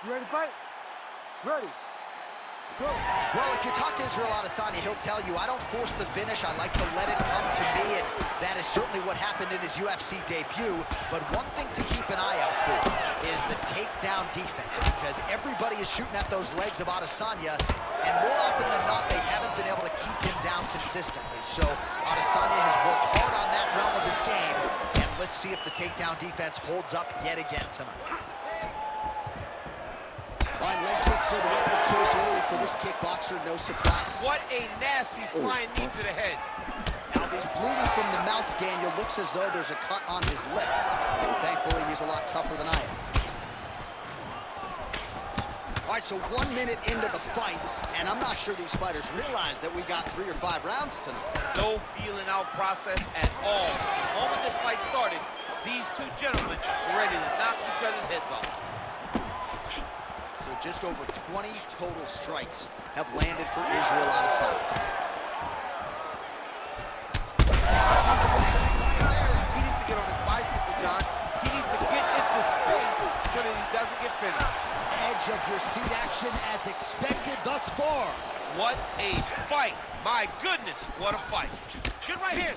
You ready to fight? Ready. Go. Well, if you talk to Israel Adesanya, he'll tell you, I don't force the finish. I like to let it come to me, and that is certainly what happened in his UFC debut. But one thing to keep an eye out for is the takedown defense, because everybody is shooting at those legs of Adesanya, and more often than not, they haven't been able to keep him down consistently. So Adesanya has worked hard on that realm of his game, and let's see if the takedown defense holds up yet again tonight. Fine, leg kicks are the weapon of choice early for this kickboxer, no surprise. What a nasty flying knee to the head. Now he's bleeding from the mouth, Daniel. Looks as though there's a cut on his lip. Thankfully, he's a lot tougher than I am. All right, so 1 minute into the fight, and I'm not sure these fighters realize that we got 3 or 5 rounds tonight. No feeling out process at all. The moment this fight started, these two gentlemen were ready to knock each other's heads off. So just over 20 total strikes have landed for Israel Adesanya. He needs to get on his bicycle, John. He needs to get into space so that he doesn't get finished. Edge of your seat action as expected thus far. What a fight. My goodness, what a fight. Get right here.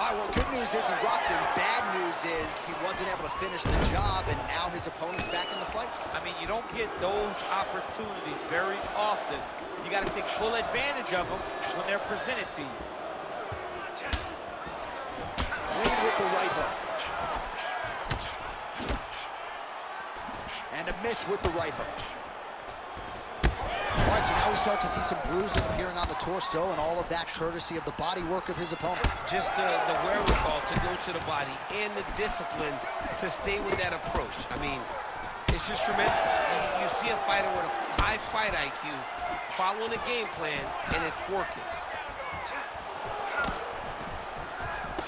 All right, well, good news is he rocked him. Bad news is he wasn't able to finish the job, and now his opponent's back in the fight. I mean, you don't get those opportunities very often. You got to take full advantage of them when they're presented to you. Clean with the right hook. And a miss with the right hook. All right, so now we start to see some bruising appearing on the torso, and all of that courtesy of the body work of his opponent. Just the wherewithal to go to the body and the discipline to stay with that approach. I mean, it's just tremendous. You see a fighter with a high fight IQ following a game plan, and it's working.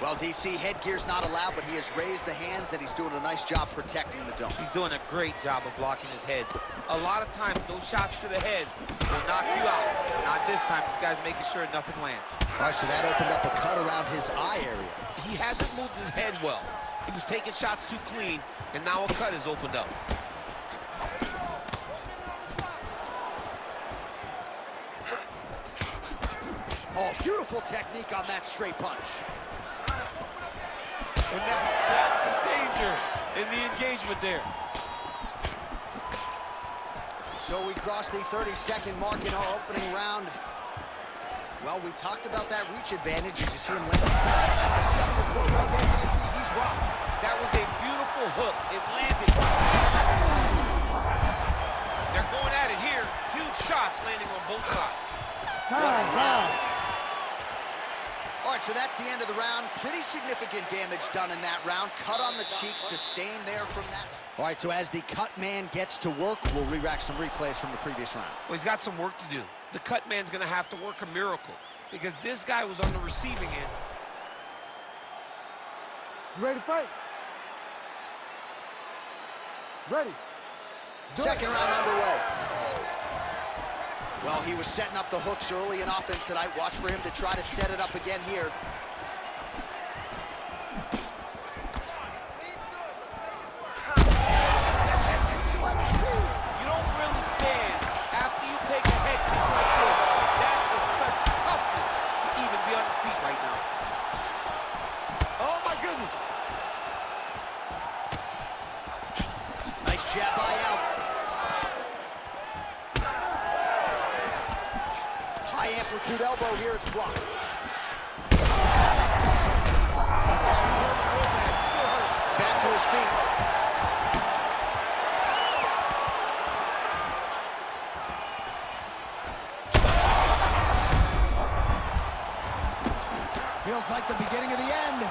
Well, DC, headgear's not allowed, but he has raised the hands, and he's doing a nice job protecting the dome. He's doing a great job of blocking his head. A lot of times, those shots to the head will knock you out. Not this time. This guy's making sure nothing lands. All right, so that opened up a cut around his eye area. He hasn't moved his head well. He was taking shots too clean, and now a cut has opened up. Oh, beautiful technique on that straight punch. And that's the danger in the engagement there. So we crossed the 30-second mark in our opening round. Well, we talked about that reach advantage as you see him land. That's a successful hook right there. He's rocked. That was a beautiful hook. It landed. They're going at it here. Huge shots landing on both sides. All right, so that's the end of the round. Pretty significant damage done in that round. Cut on the cheek, sustained there from that. All right, so as the cut man gets to work, we'll re-rack some replays from the previous round. Well, he's got some work to do. The cut man's going to have to work a miracle because this guy was on the receiving end. You ready to fight? Ready. Second round underway. Well, he was setting up the hooks early in offense tonight. Watch for him to try to set it up again here. You don't really stand after you take a head kick like this. That is such toughness to even be on his feet right now. Oh, my goodness. Nice jab eye out. High amplitude elbow here, it's blocked. Back to his feet. Feels like the beginning of the end.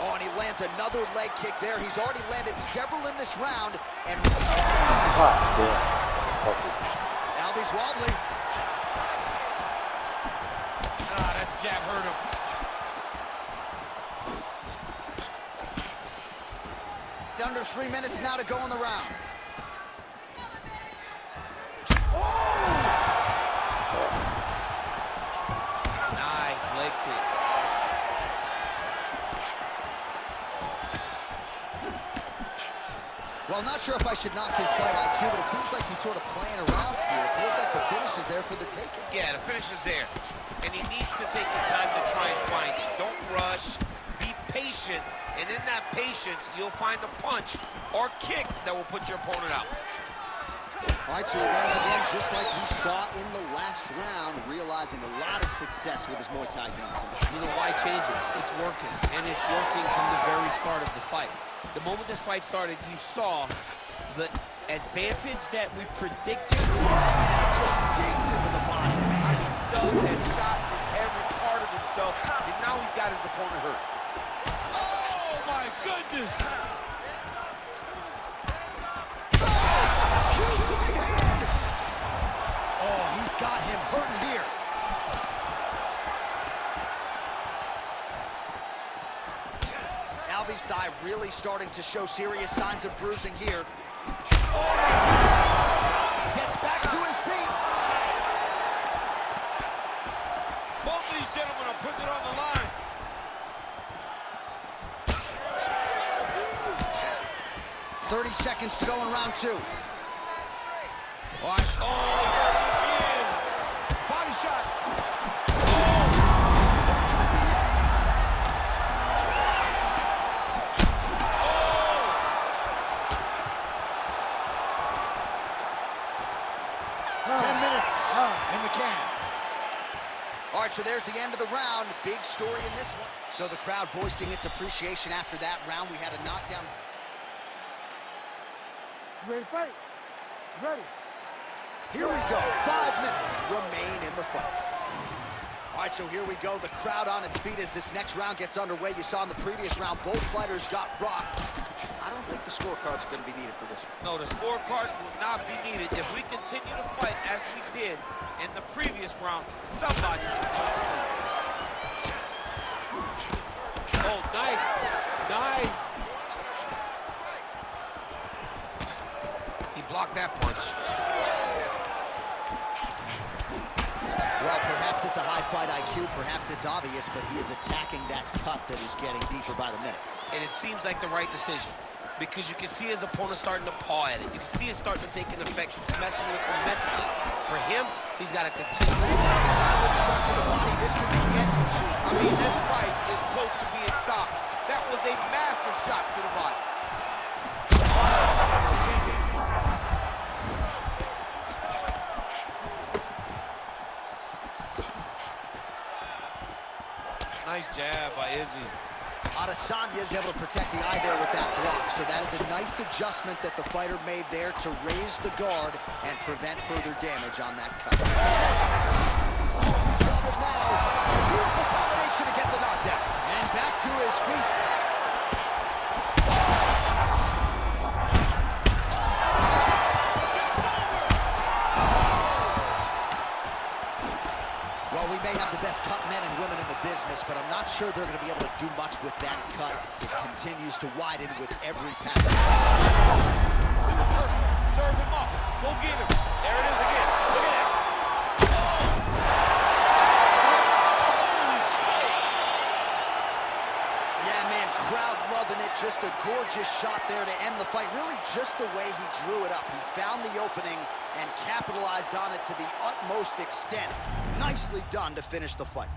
Oh, and he lands another leg kick there. He's already landed several in this round. And Albies wobbly. Ah, that jab hurt him. Under 3 minutes now to go in the round. Nice leg kick. Well, I'm not sure if I should knock his fight IQ, but it seems like he's sort of playing around here. It feels like the finish is there for the taking. Yeah, the finish is there. And he needs to take his time to try and find it. Don't rush. Be patient. And in that patience, you'll find a punch or kick that will put your opponent out. All right, so he lands again, just like we saw in the last round, realizing a lot of success with his Muay Thai game tonight. You know, why change it? It's working, and it's working from the very start of the fight. The moment this fight started, you saw the advantage that we predicted. Just digs into the body, man. He dug that shot from every part of himself, and now he's got his opponent hurt. Oh, my goodness! Oh, he's got him hurting here. Alvy's thigh really starting to show serious signs of bruising here. Gets back to his feet. Both of these gentlemen are putting it on the line. .30 seconds to go in round two. All right. Body shot. This could be it. Oh. 10 minutes Oh. in the can. All right, so there's the end of the round. Big story in this one. So the crowd voicing its appreciation after that round. We had a knockdown. Ready to fight? Ready. Here we go. 5 minutes remain in the fight. All right, so here we go. The crowd on its feet as this next round gets underway. You saw in the previous round, both fighters got rocked. I don't think the scorecards are going to be needed for this one. No, the scorecard will not be needed. If we continue to fight as we did in the previous round, somebody is going to lose. Oh, nice. Nice. He blocked that punch. Well, perhaps it's a high fight IQ, perhaps it's obvious, but he is attacking that cut that is getting deeper by the minute. And it seems like the right decision because you can see his opponent starting to paw at it. You can see it starting to take an effect. He's messing with him mentally. For him, he's got to continue. Violent shot to the body. This could be the end, DC. I mean, this fight is close to being stopped. That was a massive shot to the body. Nice jab by Izzy. Adesanya is able to protect the eye there with that block, so that is a nice adjustment that the fighter made there to raise the guard and prevent further damage on that cut. He's doubled now. Beautiful combination to get the knockdown. And back to his feet. Well, we may have the best cut men and women in the business, but I'm not sure they're going to be able to do much with that cut. It continues to widen with every pass. Serve him up. Go get him. There it is again. Look at that. Holy smokes. Yeah, man, crowd loving it. Just a gorgeous shot there to end the fight. Really just the way he drew it up. He found the opening and capitalized on it to the utmost extent. Nicely done to finish the fight.